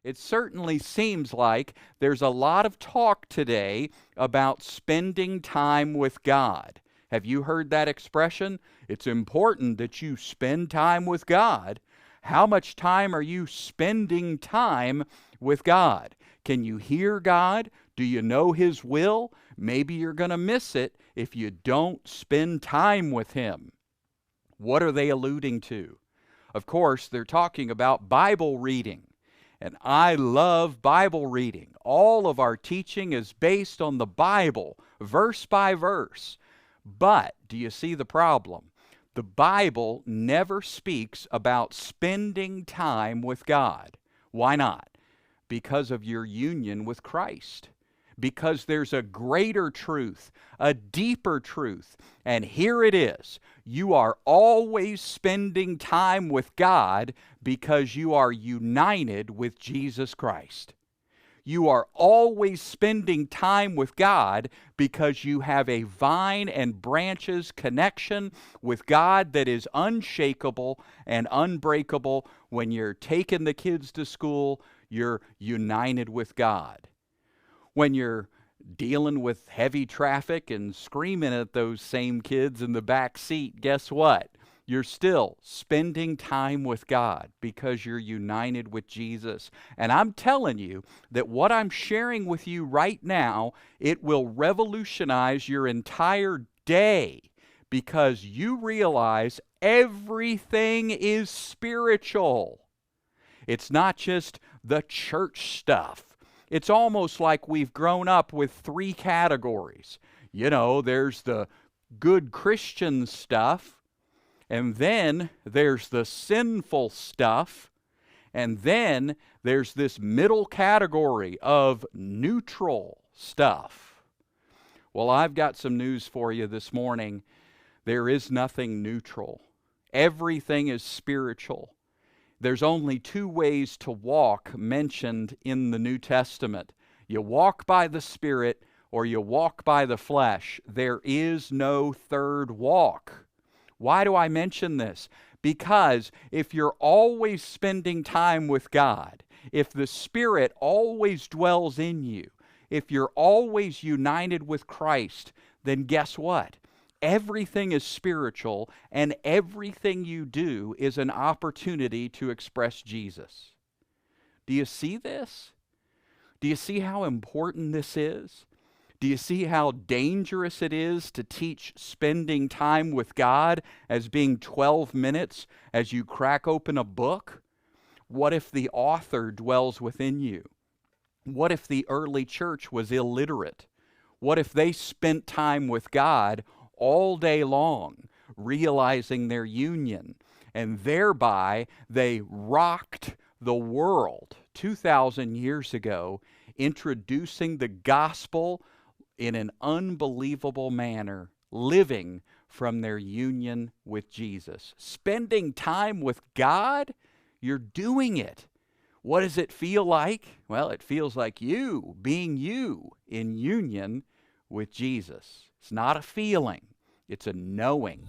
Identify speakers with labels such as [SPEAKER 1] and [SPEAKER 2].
[SPEAKER 1] It certainly seems like there's a lot of talk today about spending time with God. Have you heard that expression? It's important that you spend time with God. How much time are you spending time with God? Can you hear God? Do you know His will? Maybe you're going to miss it if you don't spend time with Him. What are they alluding to? Of course, they're talking about Bible reading. And I love Bible reading. All of our teaching is based on the Bible, verse by verse. But do you see the problem? The Bible never speaks about spending time with God. Why not? Because of your union with Christ. Because there's a greater truth, a deeper truth. And here it is. You are always spending time with God because you are united with Jesus Christ. You are always spending time with God because you have a vine and branches connection with God that is unshakable and unbreakable. When you're taking the kids to school, you're united with God. When you're dealing with heavy traffic and screaming at those same kids in the back seat, guess what? You're still spending time with God because you're united with Jesus. And I'm telling you that what I'm sharing with you right now, it will revolutionize your entire day because you realize everything is spiritual. It's not just the church stuff. It's almost like we've grown up with three categories. You know, there's the good Christian stuff, and then there's the sinful stuff, and then there's this middle category of neutral stuff. Well, I've got some news for you this morning. There is nothing neutral. Everything is spiritual. There's only two ways to walk mentioned in the New Testament. You walk by the Spirit or you walk by the flesh. There is no third walk. Why do I mention this? Because if you're always spending time with God, if the Spirit always dwells in you, if you're always united with Christ, then guess what? Everything is spiritual, and everything you do is an opportunity to express Jesus. Do you see this? Do you see how important this is? Do you see how dangerous it is to teach spending time with God as being 12 minutes as you crack open a book? What if the author dwells within you? What if the early church was illiterate? What if they spent time with God all day long, realizing their union, and thereby they rocked the world 2,000 years ago, introducing the gospel in an unbelievable manner, living from their union with Jesus. Spending time with God, you're doing it. What does it feel like? Well, it feels like you being you in union with Jesus. It's not a feeling, it's a knowing.